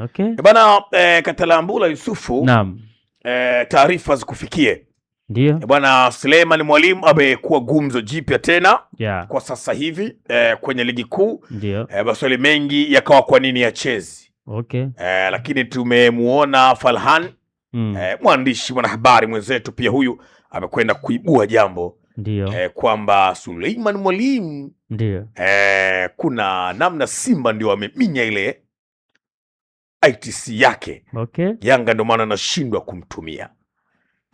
Okay. Bwana Katalambula Yusufu. Naam. Taarifa zikufikie. Ndio. Bwana Suleiman Mwalimu amekuwa gumzo jipya tena kwa sasa hivi kwenye ligi kuu. Ndio. Maswali mengi yakawa kwa nini achezi. Okay. Lakini tumemuona Falhan mwandishi mwanahabari mwenzetu pia huyu amekwenda kuibua jambo. Ndio. Kwamba Suleiman Mwalimu ndio kuna namna Simba ndio wameminya ile ITC yake. Okay. Yanga ndio maana anashindwa kumtumia.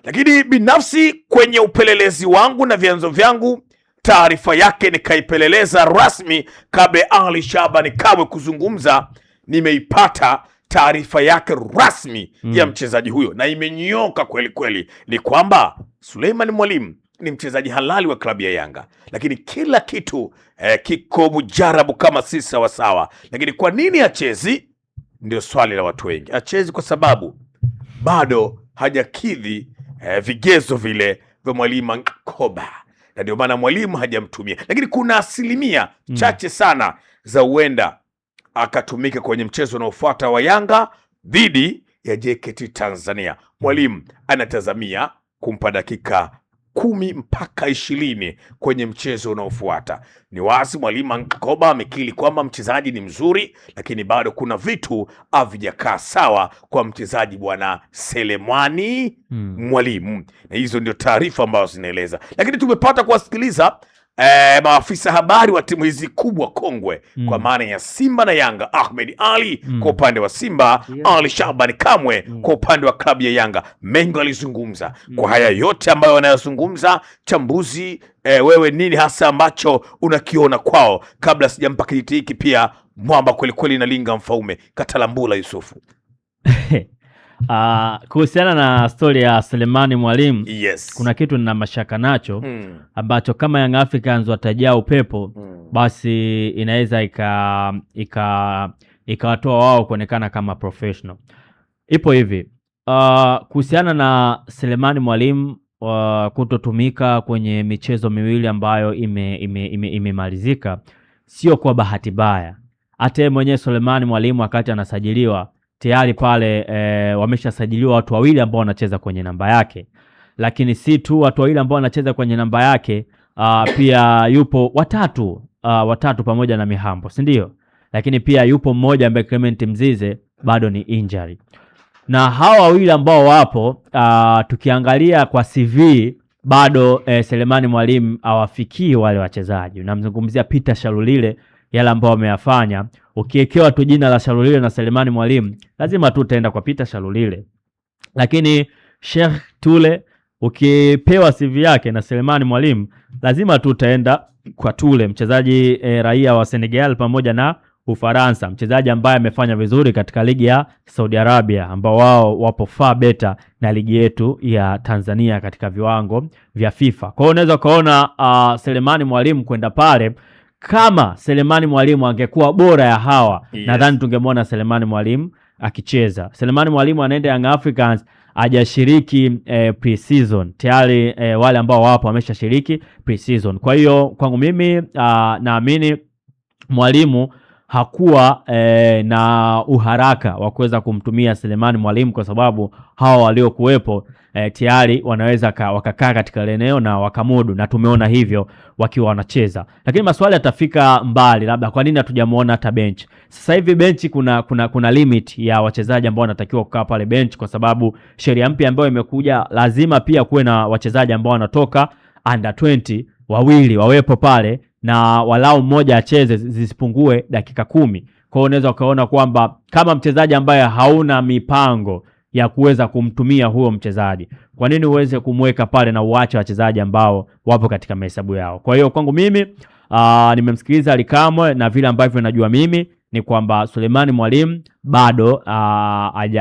Lakini binafsi kwenye upelelezi wangu na vyanzo vyangu, taarifa yake nikaipeleleza rasmi kabla Ali Shabani Kamwe kuzungumza. Nimeipata taarifa yake rasmi ya mchezaji huyo na imenyoka kweli kweli. Ni kwamba Suleiman Mwalimu ni mchezaji halali wa klabu ya Yanga, lakini kila kitu kiko mujarabu kama si sawasawa. Lakini kwa nini achezi? Ndio swali la watu wengi. Achezi kwa sababu bado hajakidhi vigezo vile vya Mwalimu Nkoba, na ndio maana Mwalimu hajamtumia. Lakini kuna asilimia chache sana za uenda akatumika kwenye mchezo unaofuata wa Yanga dhidi ya JKT Tanzania. Mwalimu anatazamia kumpa dakika 10 mpaka 20 kwenye mchezo unaofuata. Ni wazi Mwalimu Nkoba amekiri kwamba mchezaji ni mzuri, lakini bado kuna vitu havijakaa sawa kwa mchezaji bwana Selemani Mwalimu, na hizo ndio taarifa ambazo zinaeleza. Lakini tumepata kuwasikiliza maafisa habari wa timu hizi kubwa kongwe kwa maana ya Simba na Yanga. Ahmed Ali kwa upande wa Simba, Ali Shabani Kamwe kwa upande wa klabu ya Yanga. Mengi alizungumza. Kwa haya yote ambayo wanayozungumza, chambuzi, wewe nini hasa ambacho unakiona kwao? Kabla sijampa kijiti hiki pia mwamba kweli kweli na linga Mfaume, Katalambula Yusufu. Kuhusiana na story ya Selemani Mwalimu, yes, kuna kitu nina mashaka nacho ambacho kama Young Africans watajaa upepo basi inaweza ikawatoa wao kuonekana kama professional. Ipo hivi, kuhusiana na Selemani Mwalimu kutotumika kwenye michezo miwili ambayo imemalizika, sio kwa bahati mbaya. Hata yeye mwenyewe Selemani Mwalimu wakati anasajiliwa tayari pale wameshasajiliwa watu wawili ambao wanacheza kwenye namba yake. Lakini si tu watu wawili ambao wanacheza kwenye namba yake, pia yupo watatu pamoja na Mihambo, si ndio? Lakini pia yupo mmoja ambaye Clement Mzize bado ni injury. Na hawa wawili ambao wapo, tukiangalia kwa CV bado Selemani Mwalimu hawafikii wale wachezaji. Namzungumzia Peter Shalulile, yale ambao wameyafanya. Ukiekewa tu jina la Shalulile na Selemani Mwalimu, lazima tu utaenda kwa Peter Shalulile. Lakini Sheikh Tule, ukipewa CV yake na Selemani Mwalimu, lazima tu utaenda kwa Tule, mchezaji raia wa Senegal pamoja na Ufaransa, mchezaji ambaye amefanya vizuri katika ligi ya Saudi Arabia, ambao wao wapo far better na ligi yetu ya Tanzania katika viwango vya FIFA. Kwa hiyo unaweza kaona Selemani Mwalimu kwenda pale, kama Selemani Mwalimu angekuwa bora ya hawa, nadhani tungemwona Selemani Mwalimu akicheza. Selemani Mwalimu anaenda Young Africans, hajashiriki pre-season. Tayari wale ambao wapo wameshashiriki pre-season. Kwa hiyo kwangu mimi naamini Mwalimu hakuwa na uharaka wa kuweza kumtumia Selemani Mwalimu, kwa sababu hawa waliokuwepo tayari wanaweza wakakaa katika eneo na wakamudu, na tumeona hivyo wakiwa wanacheza. Lakini maswali yatafika mbali, labda kwa nini hatujamuona hata bench. Sasa hivi benchi kuna limit ya wachezaji ambao wanatakiwa kukaa pale bench, kwa sababu sheria mpya ambayo imekuja, lazima pia kuwe na wachezaji ambao wanatoka under 20 wawili wawepo pale, na walau mmoja acheze zisipungue dakika 10. Kwa hiyo unaweza ukaona kwamba kama mchezaji ambaye hauna mipango ya kuweza kumtumia huo mchezaji, kwa nini uweze kumweka pale na uache wachezaji ambao wapo katika mahesabu yao? Kwa hiyo kwangu mimi nimemsikiliza Ali Kamwe, na vile ambavyo najua mimi ni kwamba Sulemani Mwalimu bado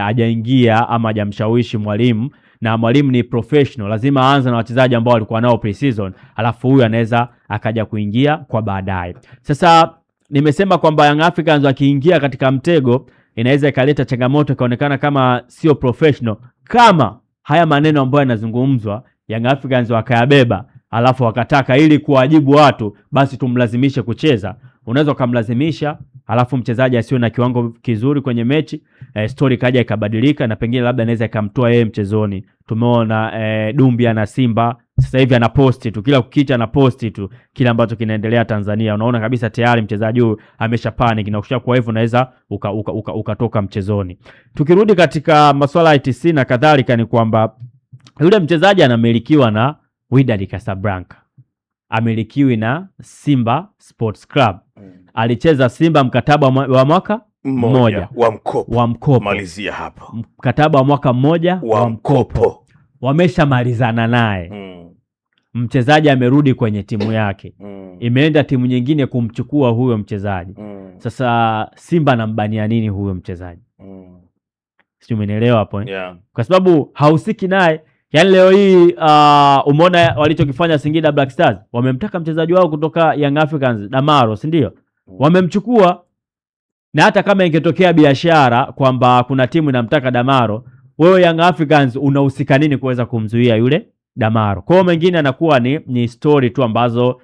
hajaingia ama hajamshawishi Mwalimu, na Mwalimu ni professional, lazima aanze na wachezaji ambao walikuwa nao pre-season, alafu huyu anaweza akaja kuingia kwa baadaye. Sasa nimesema kwamba Young Africans wakiingia katika mtego inaweza ikaleta changamoto, kaonekana kama sio professional, kama haya maneno ambayo yanazungumzwa Young Africans wakayabeba, alafu wakataka ili kuwajibu watu basi tumlazimishe kucheza. Unaweza kumlazimisha alafu mchezaji asiwe na kiwango kizuri kwenye mechi, story kaja ikabadilika na pengine labda anaweza ikamtoa yeye mchezoni. Tumeona Dumbia na Simba sasa hivi anaposti tu, kila kukicha anaposti tu kile ambacho kinaendelea Tanzania. Unaona kabisa tayari mchezaji huyu amesha panic na kusha, kwa hivyo unaweza ukatoka mchezoni. Tukirudi katika masuala ya ITC na kadhalika, ni kwamba yule mchezaji anamilikiwa na Wydad Casablanca, amilikiwi na Simba Sports Club. Alicheza Simba mkataba wa mwaka mmoja wa mkopo. Malizia hapo. Mkataba wa mwaka mmoja wa mkopo. Wameshamalizana naye. Mchezaji amerudi kwenye timu yake. Imeenda timu nyingine kumchukua huyo mchezaji. Sasa Simba anambania nini huyo mchezaji? Sio, umeelewa hapo? Yeah. Kwa sababu hausiki naye. Yaani leo hii umeona walichokifanya Singida Black Stars. Wamemtaka mchezaji wao kutoka Young Africans, Damaro, si ndio? Wamemchukua. Na hata kama ingetokea biashara kwamba kuna timu inamtaka Damaro, wewe Young Africans unahusika nini kuweza kumzuia yule Damaro? Kwa mengine anakuwa ni story tu ambazo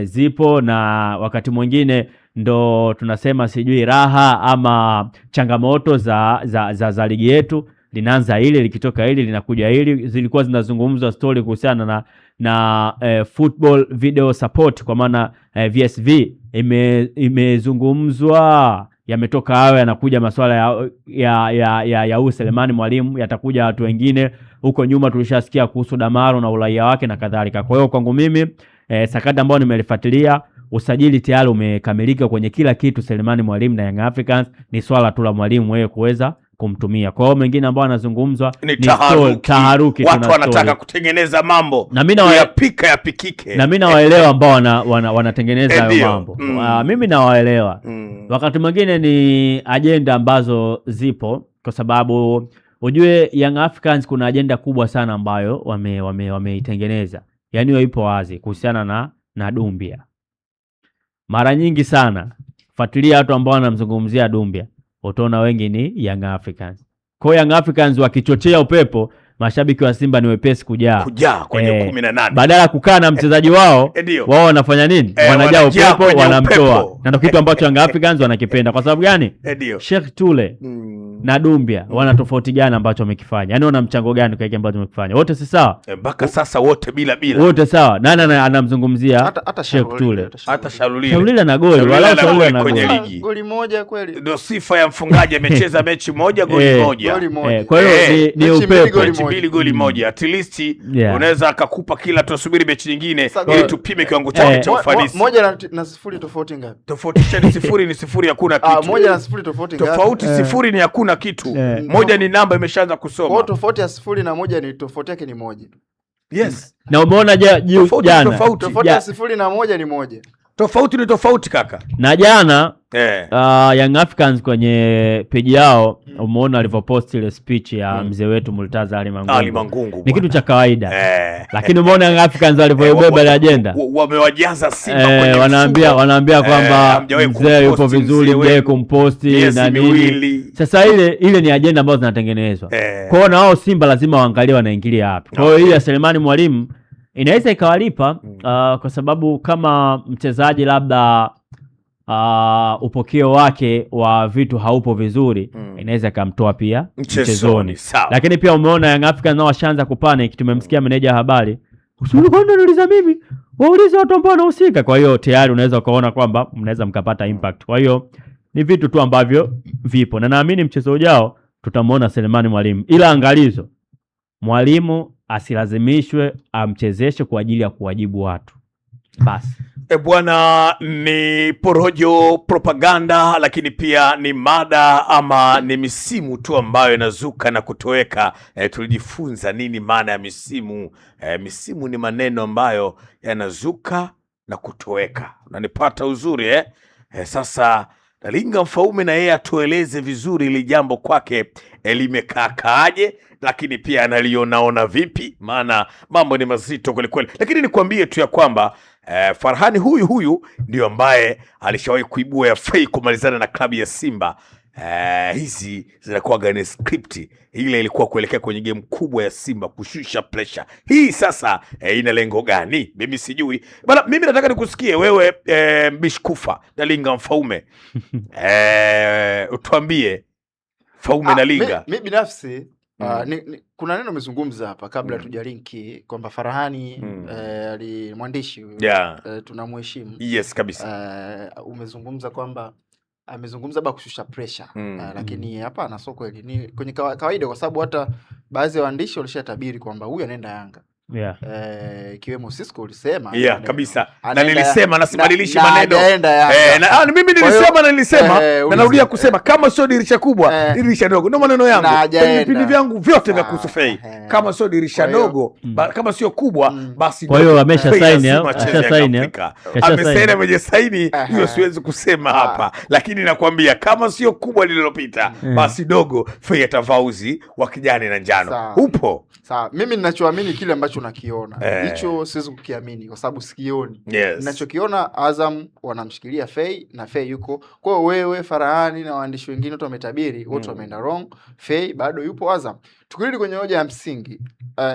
zipo, na wakati mwingine ndo tunasema sijui raha ama changamoto za ligi yetu. Linaanza hili, likitoka hili linakuja hili. Zilikuwa zinazungumzwa story kuhusiana na football video support, kwa maana VSV imezungumzwa, yametoka hayo, yanakuja masuala ya Selemani Mwalimu, yatakuja watu wengine. Huko nyuma tulishasikia kuhusu Damaro na uraia wake na kadhalika. Kwa hiyo kwangu mimi sakata ambayo nimelifuatilia, usajili tayari umekamilika kwenye kila kitu. Selemani Mwalimu na Young Africans, ni swala tu la mwalimu wewe kuweza kumtumia. Kwa hiyo mengine ambao anazungumzwa ni taharuki. Watu wanataka kutengeneza mambo yapikike. Na mimi nawaelewa ambao wanatengeneza hayo mambo. Mimi nawaelewa. Wakati mwingine ni ajenda ambazo zipo, kwa sababu ujue Young Africans kuna ajenda kubwa sana ambayo wameitengeneza. Yaani hiyo ipo wazi kuhusiana na Dumbia. Mara nyingi sana fuatilia watu ambao wanamzungumzia Dumbia, utaona wengi ni Young Africans. Kwa Young Africans wakichochea upepo, mashabiki wa Simba ni wepesi kujaa kwenye 18. Badala ya kukaa na mchezaji wao, wao wanafanya nini? Wanajaa upepo, wanamtoa. Na ndio kitu ambacho Young Africans wanakipenda. Kwa sababu gani? Sheikh Tule na Dumbia wana tofauti gani ambacho wamekifanya? Yaani wana mchango gani kwa kile ambacho wamekifanya? Wote si sawa? Mpaka sasa wote bila. Wote sawa. Nani anamzungumzia Sheikh Tule? Hata Shalulile na goli. Wala Shalulile na goli. Goli moja kweli. Ndio sifa ya mfungaji, amecheza mechi moja goli moja. Kwa hiyo ni upepo. Mechi mbili goli moja. At least unaweza akakupa kila, tusubiri mechi nyingine ili tupime kiwango chake cha ufanisi. 1 na 0 tofauti ngapi? Tofauti ni 0 hakuna kitu. 1 na 0 tofauti ngapi? Tofauti 0 ni hakuna kitu. Moja ni namba imeshaanza kusoma. Kwa tofauti ya 0 na 1 ni tofauti yake ni 1. Yes. Na umeona jana tofauti ya 0 na 1 ni 1. Tofauti ni tofauti kaka. Na jana Young Africans kwenye peji yao umeona alivyopost ile speech ya mzee wetu Murtaza Ali Mangungu. Ni kitu cha kawaida. Lakini umeona Young Africans walivyoibeba ile agenda. Wamewajaza Simba kwenye wanaambia kwamba mzee yupo vizuri, mje kumposti na nini. Sasa ile ni agenda ambazo zinatengenezwa. Kwa hiyo na wao Simba lazima waangalie wanaingilia wapi. Kwa hiyo hii ya Selemani Mwalimu inaweza ikawalipa kwa sababu kama mchezaji labda upokeo wake wa vitu haupo vizuri, inaweza ikamtoa pia mchezoni. Lakini pia umeona Young Africans nao washaanza kupanic. Tumemsikia meneja habari, usuli kwani unauliza mimi, waulize watu ambao wanahusika. Kwa hiyo tayari unaweza ukaona kwamba mnaweza mkapata impact. Kwa hiyo ni vitu tu ambavyo vipo, na naamini mchezo ujao tutamwona Selemani Mwalimu, ila angalizo, mwalimu asilazimishwe amchezeshe kwa ajili ya kuwajibu watu basi. Bwana, ni porojo, propaganda, lakini pia ni mada ama ni misimu tu ambayo inazuka na kutoweka. Tulijifunza nini maana ya misimu? Misimu ni maneno ambayo yanazuka na kutoweka. Unanipata uzuri Sasa Dalinga Mfaume na yeye atueleze vizuri ili jambo kwake limekaaje, lakini pia analionaona vipi, maana mambo ni mazito kweli kweli. Lakini nikwambie tu ya kwamba Farhani huyu ndio ambaye alishawahi kuibua ya fei kumalizana na klabu ya Simba hizi zinakuwa ni script. Ile ilikuwa kuelekea kwenye game kubwa ya Simba kushusha pressure. Hii sasa ina lengo gani? Mimi sijui bana. Mimi nataka nikusikie wewe, Mbishi na Linga Mfaume. Utuambie Mfaume na Linga. Mimi binafsi kuna neno umezungumza hapa kabla tujalinki kwamba Farahani mwandishi tunamheshimu. Yes kabisa. Umezungumza kwamba amezungumza ba kushusha pressure, lakini hapa na soko hili ni kwenye kawaida, kwa sababu hata baadhi ya waandishi walishatabiri kwamba huyu anaenda Yanga. Kiwemo Cisco ulisema kabisa, na nilisema nasibadilishi maneno mimi nilisema na narudia kusema, kama sio dirisha kubwa dirisha dogo, ndio maneno yangu kwenye vipindi vyangu vyote vya kuhusu Fei. Kama sio dirisha dogo, kama sio kubwa, basi kwa hiyo amesha saini amesaini hiyo, siwezi kusema hapa, lakini nakwambia kama sio kubwa lililopita, basi dogo Fei atavauzi wa kijani na njano. Upo sawa? Mimi ninachoamini kile ambacho nakiona hicho siwezi kukiamini kwa sababu sikioni. Ninachokiona, Azam wanamshikilia Fei na Fei yuko. Kwa hiyo wewe, Farahani na waandishi wengine wote wametabiri, wote wameenda wrong. Fei bado yupo Azam. Tukirudi kwenye hoja ya msingi,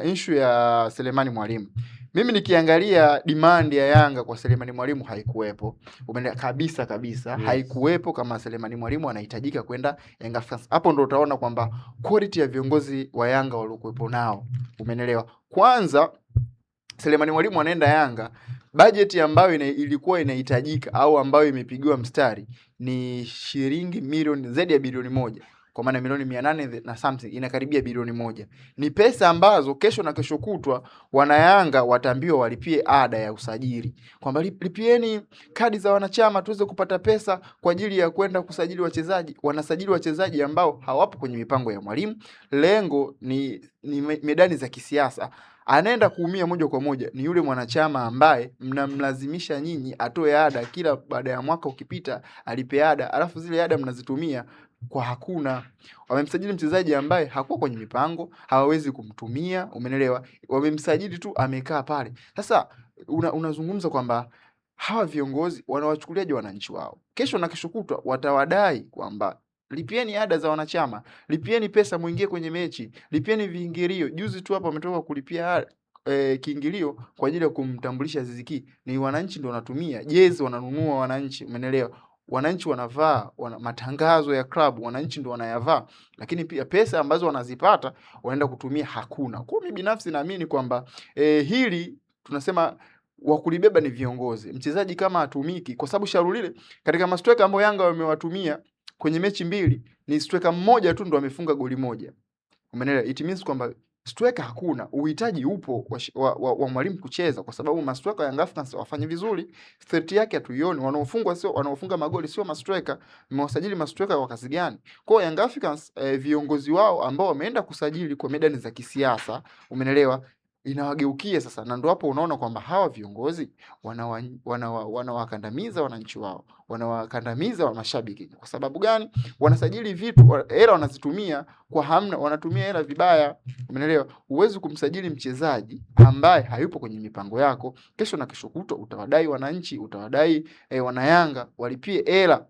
issue ya Selemani Mwalimu, mimi nikiangalia demand ya Yanga kwa Selemani Mwalimu haikuwepo. Umeelewa kabisa. Haikuwepo kama Selemani Mwalimu anahitajika kwenda Yanga fans. Hapo ndo utaona kwamba quality ya viongozi wa Yanga waliokuwepo nao. Umeelewa? Kwanza Selemani Mwalimu anaenda Yanga, bajeti ambayo ilikuwa inahitajika au ambayo imepigiwa mstari ni shilingi milioni zaidi ya bilioni 1. Kwa maana milioni 800 na something, inakaribia bilioni 1. Ni pesa ambazo kesho na kesho kutwa wanayanga wataambiwa walipie ada ya usajili. Kwamba lipieni kadi za wanachama tuweze kupata pesa kwa ajili ya kwenda kusajili wachezaji. Wanasajili wachezaji ambao hawapo kwenye mipango ya Mwalimu. Lengo ni medani za kisiasa. Anaenda kuumia moja kwa moja ni yule mwanachama ambaye mnamlazimisha nyinyi atoe ada kila baada ya mwaka ukipita alipe ada, alafu zile ada mnazitumia kwa hakuna. Wamemsajili mchezaji ambaye hakuwa kwenye mipango, hawawezi kumtumia, umeelewa? Wamemsajili tu amekaa pale. Sasa unazungumza kwamba hawa viongozi wanawachukuliaje wananchi wao? Kesho na kesho kutwa watawadai kwamba lipieni ada za wanachama, lipieni pesa muingie kwenye mechi, lipieni viingilio. Juzi tu hapa wametoka kulipia kiingilio kwa ajili ya kumtambulisha Aziz Ki. Ni wananchi ndio wanatumia jezi, wananunua wananchi, umeelewa? Wananchi wanavaa matangazo ya klabu, wananchi ndio wanayavaa, lakini pia pesa ambazo wanazipata wanaenda kutumia hakuna. Kwa mimi binafsi naamini kwamba hili tunasema wakulibeba ni viongozi. Mchezaji kama atumiki, kwa sababu Sharulile katika mastreka ambao Yanga wamewatumia kwenye mechi 2 ni striker mmoja tu ndo amefunga goli moja. Umeelewa? It means kwamba striker hakuna, uhitaji upo wa Mwalimu kucheza, kwa sababu mastreka ya Young Africans wafanye vizuri. Threat yake hatuioni, wanaofunga magoli sio mastreka. Mmewasajili mastreka kwa kazi gani? Kwa Young Africans viongozi wao ambao wameenda kusajili kwa medani za kisiasa, umeelewa, inawageukia sasa, na ndio hapo unaona kwamba hawa viongozi wanawakandamiza wananchi wao, wanawakandamiza wa mashabiki. Kwa sababu gani? Wanasajili vitu, hela wanazitumia kwa hamna, wanatumia hela vibaya, umeelewa? Huwezi kumsajili mchezaji ambaye hayupo kwenye mipango yako. Kesho na kesho kutwa utawadai wananchi, utawadai wanayanga walipie hela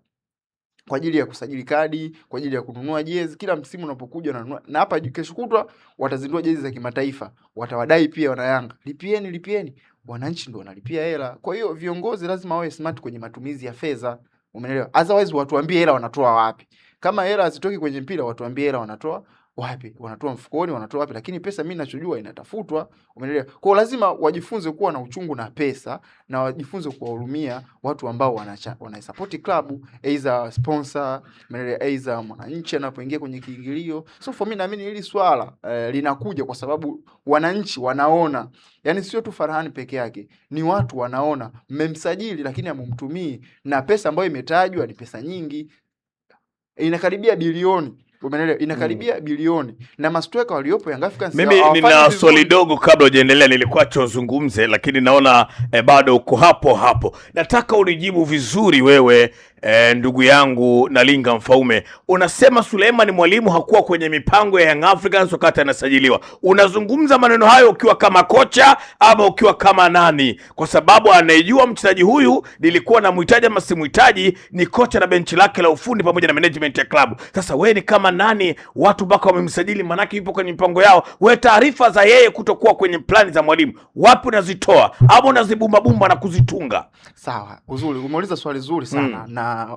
kwa ajili ya kusajili kadi, kwa ajili ya kununua jezi. Kila msimu unapokuja wananunua, na hapa kesho kutwa watazindua jezi za kimataifa, watawadai pia wanayanga, lipieni. Wananchi ndio wanalipia hela. Kwa hiyo viongozi lazima wawe smart kwenye matumizi ya fedha, umeelewa? Otherwise watuambie hela wanatoa wapi. Kama hela hazitoki kwenye mpira, watuambie hela wanatoa wapi, wanatoa mfukoni, wanatoa wapi, lakini pesa mimi ninachojua inatafutwa, umeelewa? Kwa lazima wajifunze kuwa na uchungu na pesa, na wajifunze kuwahurumia watu ambao wanasupport club, aidha sponsor, umeelewa, aidha mwananchi anapoingia kwenye kiingilio. So for mimi naamini hili swala linakuja kwa sababu wananchi wanaona, yani sio tu Farahani peke yake, ni watu wanaona mmemsajili lakini hamumtumii, na pesa ambayo imetajwa ni pesa nyingi, inakaribia bilioni. Umeelewa? Inakaribia bilioni, na mastreka waliopo Young Africans. Mimi nina swali dogo kabla hujaendelea, nilikuwa chozungumze lakini naona bado uko hapo. Nataka unijibu vizuri wewe, ndugu yangu Nalinga Mfaume, unasema Suleiman Mwalimu hakuwa kwenye mipango ya Young Africans wakati anasajiliwa. Unazungumza maneno hayo ukiwa kama kocha ama ukiwa kama nani? Kwa sababu anayejua mchezaji huyu nilikuwa namhitaji ama simhitaji ni kocha na benchi lake la ufundi pamoja na management ya klabu. Sasa wewe ni kama nani watu mpaka wamemsajili, manake yupo kwenye mipango yao? Wewe taarifa za yeye kutokuwa kwenye plani za Mwalimu wapi unazitoa ama unazibumba na kuzitunga? Sawa, uzuri umeuliza swali zuri sana na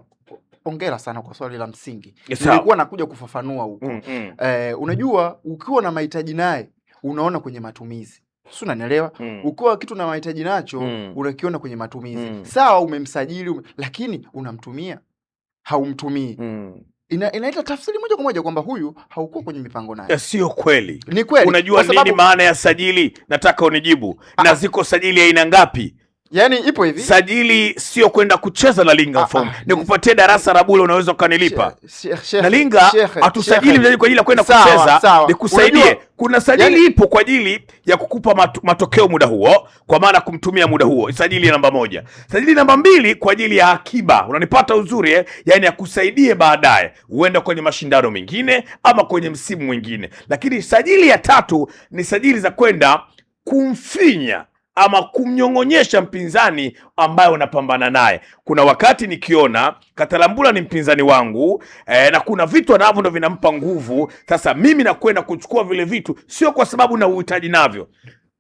ongera sana kwa swali la msingi. Nilikuwa nakuja kufafanua huko. Unajua ukiwa na mahitaji naye unaona kwenye matumizi. Si unanielewa? Ukiwa kitu na mahitaji nacho unakiona kwenye matumizi. Sawa, umemsajili lakini unamtumia? Haumtumii. Inaita tafsiri moja kwa moja kwamba huyu haukuwa kwenye mipango naye. Sio kweli. Ni kweli. Unajua nini maana ya sajili? Nataka unijibu. Na ziko sajili aina ngapi? Yaani ipo hivi. Sajili sio kwenda kucheza na Linga Mfaume. Nikupatie darasa la bure unaweza ukanilipa. Na Linga hatusajili mchezaji kwa ajili ya kwenda kucheza, nikusaidie. Kuna sajili ipo kwa ajili ya kukupa matokeo muda huo, kwa maana kumtumia muda huo. Sajili namba 1. Sajili namba 2 kwa ajili ya akiba. Unanipata uzuri Yaani ya kusaidie baadaye uende kwenye mashindano mengine ama kwenye msimu mwingine. Lakini sajili ya 3 ni sajili za kwenda kumfinya ama kumnyong'onyesha mpinzani ambaye unapambana naye. Kuna wakati nikiona Katalambula ni mpinzani wangu na kuna vitu anavyo ndo vinampa nguvu. Sasa mimi nakwenda kuchukua vile vitu, sio kwa sababu na uhitaji navyo.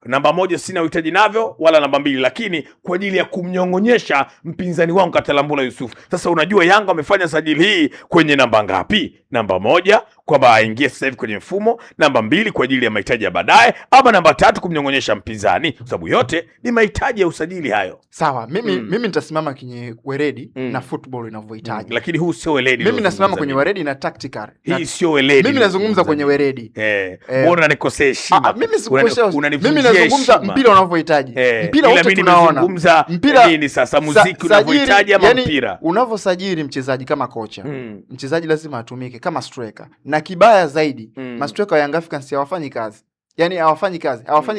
Namba 1 sina uhitaji navyo, wala namba 2, lakini kwa ajili ya kumnyong'onyesha mpinzani wangu Katalambula Yusuf. Sasa unajua Yanga wamefanya sajili hii kwenye namba ngapi? Namba 1 kwamba aingie sasa hivi kwenye mfumo, namba 2 kwa ajili ya mahitaji ya baadaye, ama namba 3 kumnyong'onyesha mpinzani, kwa sababu yote ni mahitaji ya usajili hayo. Sawa, mimi nitasimama kwenye weledi na football inavyohitaji. Lakini huu sio weledi. Mimi nasimama kwenye weledi na tactical. Hii sio weledi. Mimi nazungumza kwenye weledi. Mbona nikosea heshima? Mimi sikukosea. Mimi nazungumza mpira unavyohitaji. Mpira wote tunaona. Mpira nini sasa, muziki unavyohitaji ama mpira? Unavyosajili mchezaji kama kocha, mchezaji lazima atumike kama striker. Na kibaya zaidi, mastreka wa Young Africans hawafanyi kazi. Yaani hawafanyi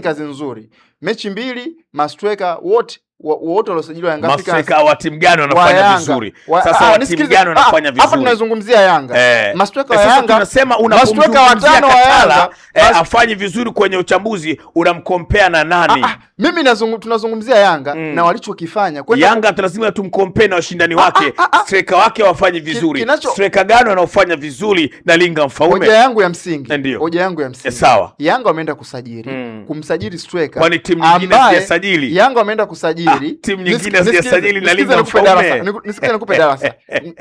kazi nzuri. Mechi 2 mastreka wote waliosajiliwa Young Africans. Mastreka wa timu gani wanafanya vizuri? Sasa wa timu gani wanafanya vizuri? Hapa tunazungumzia Yanga. Mastreka wa Yanga tunasema unapomzungumzia Katala afanye vizuri kwenye uchambuzi, unamkompea na nani? Mimi tunazungumzia Yanga na walichokifanya. Yanga lazima tumkompea na washindani wake. Striker wake wafanye vizuri. Striker gani wanaofanya vizuri na Linga Mfaume? Hoja yangu ya msingi. Sawa. Yanga wameenda kusajili, kumsajili striker. Kwani timu nyingine hazijasajili? Yanga wameenda kusajili. Timu nyingine hazijasajili na Linga Mfaume. Nisikize nikupe darasa.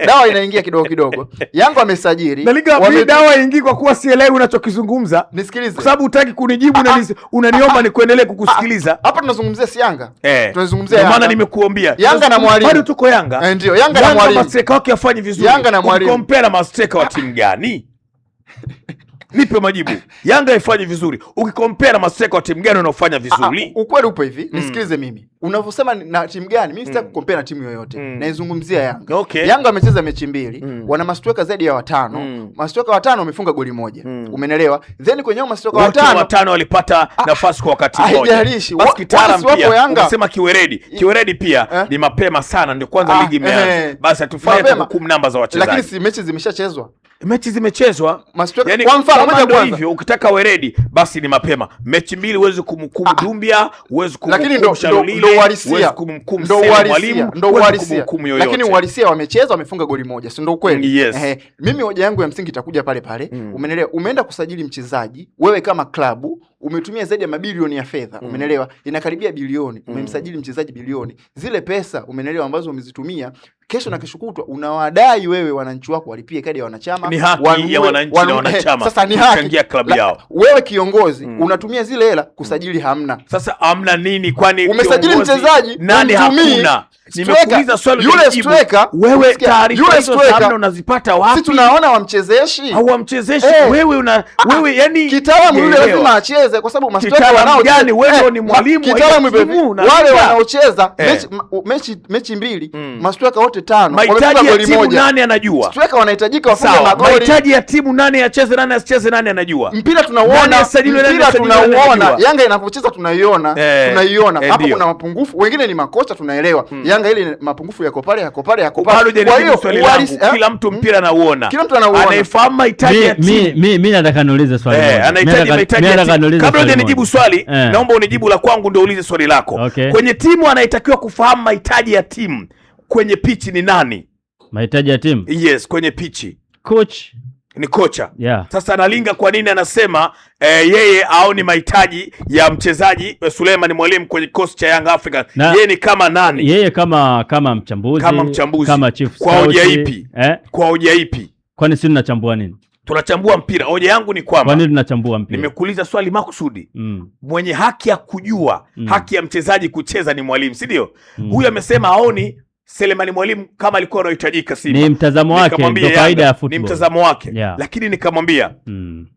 Dawa inaingia kidogo. Yanga wamesajili. Na Linga dawa ingii kwa kuwa sielewi unachokizungumza. Nisikilize. Kwa sababu hutaki kunijibu na unaniomba ni kuendelee kukusikiliza. Hapa tunazungumzia si Yanga. Tunazungumzia Yanga. Maana nimekuambia. Yanga na Mwalimu. Bado tuko Yanga. Ndio, Yanga na Mwalimu. Mastreka wake afanye vizuri. Yanga na Mwalimu. Compare na mastreka wa timu gani? Nipe majibu. Yanga ifanye vizuri. Ukikompea na mastreka wa timu gani wanaofanya vizuri? Ukweli upo hivi. Nisikilize mimi. Unavyosema na timu gani? Mimi sitaki kukompea na timu yoyote. Naizungumzia Yanga. Yanga wamecheza mechi 2, wana mastreka zaidi ya 5. Mastreka 5 wamefunga goli 1. Umeelewa? Then kwenye mastreka 5 walipata nafasi kwa wakati mmoja. Haijalishi. Basi kitaalamu pia. Unasema kiweredi. Kiweredi pia ni mapema sana, ndio kwanza ligi imeanza. Basi atufanye tukumu namba za wachezaji. Lakini si mechi zimeshachezwa. Mechi zimechezwa. Yani kwa mfano moja kwanza hivyo ukitaka weredi basi ni mapema. Mechi 2 uweze kumhukumu Dumbia, uweze kumhukumu Shalulile, uweze kumhukumu Mwalimu, ndo uhalisia. Lakini uhalisia wamecheza, wamefunga goli 1, si ndio kweli? Mimi hoja yangu ya msingi itakuja pale pale. Umeelewa? Umeenda kusajili mchezaji, wewe kama klabu umetumia zaidi ya mabilioni ya fedha, umeelewa? Inakaribia bilioni. Umemsajili mchezaji bilioni. Zile pesa umeelewa ambazo umezitumia, kesho na kesho kutwa unawadai wewe wananchi wako walipie kadi ya wanachama. Ni haki ya wananchi na wanachama. Sasa ni haki kuchangia klabu yao. Wewe kiongozi unatumia zile hela kusajili hamna. Sasa hamna nini? Kwani umesajili mchezaji nani? Hakuna. Nimekuuliza swali yule striker, wewe taarifa hizo hamna unazipata wapi? Sisi tunaona wamchezeshi au wamchezeshi wewe yani kitaalamu yule lazima acheze kwa sababu mastriker wanao gani? Wewe ni mwalimu wale wanaocheza mechi 2 mastriker wote 5 mahitaji ya timu nani anajua? Striker wanahitajika wafunge magoli. Mahitaji ya timu nani acheze, nani asicheze, nani anajua? Mpira tunauona, Yanga inapocheza tunaiona. Hapo kuna mapungufu, wengine ni makocha tunaelewa. Yanga ile mapungufu yako pale. Kwa hiyo swali langu, kila mtu mpira anauona. Anaifahamu mahitaji ya timu. Mimi nataka niulize swali moja. Anahitaji mahitaji ya timu. Kabla hujanijibu swali, naomba unijibu la kwangu ndio uulize swali lako. Okay. Kwenye timu anayetakiwa kufahamu mahitaji ya timu kwenye pichi ni nani? Mahitaji ya timu? Yes, kwenye pichi. Coach. Ni kocha. Yeah. Sasa analinga kwa nini anasema yeye aoni mahitaji ya mchezaji Suleiman Mwalimu kwenye kikosi cha Young Africa. Yeye ni kama nani? Yeye kama mchambuzi, kama chief scout. Kwa hoja ipi? Kwa hoja ipi? Kwani sisi tunachambua nini? Tunachambua mpira. Hoja yangu ni kwamba, kwa nini tunachambua mpira? Nimekuuliza swali makusudi. Mwenye haki ya kujua haki ya mchezaji kucheza ni mwalimu, si ndio? Huyu amesema aoni Selemani Mwalimu kama alikuwa anahitajika Simba. Ni mtazamo wake, ndio faida ya football. Ni mtazamo wake. Lakini nikamwambia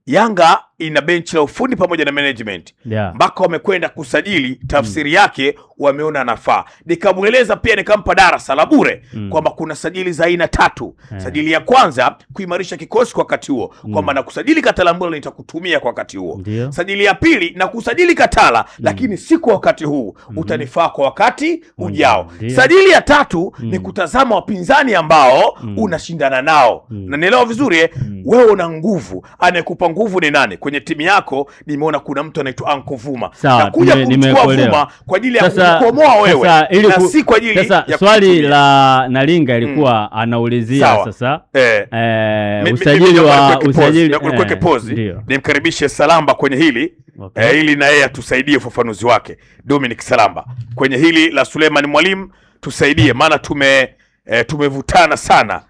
Yanga ina bench la ufundi pamoja na management. Mpaka wamekwenda kusajili, tafsiri yake wameona nafaa. Nikamweleza pia, nikampa darasa la bure kwamba kuna sajili za aina 3. Sajili ya kwanza kuimarisha kikosi kwa wakati huo, kwamba na kusajili Katalambula nitakutumia kwa wakati huo. Sajili ya pili na kusajili Katala, lakini si kwa wakati huu, utanifaa kwa wakati ujao. Sajili ya 3 ni kutazama wapinzani ambao unashindana nao. Na nielewa vizuri, wewe una nguvu, anayekupa nguvu ni nani? Kwenye timu yako nimeona kuna mtu anaitwa Anko Vuma. Na kuja kumchukua Vuma kwa ajili ya kukomoa wewe na si kwa ajili ya swali la Nalinga ilikuwa anaulizia sasa usajili wa usajili. Nikuweke pause, nimkaribishe Salamba kwenye hili ili na yeye atusaidie ufafanuzi wake. Dominic Salamba kwenye hili la Suleiman Mwalimu tusaidie, maana tumevutana sana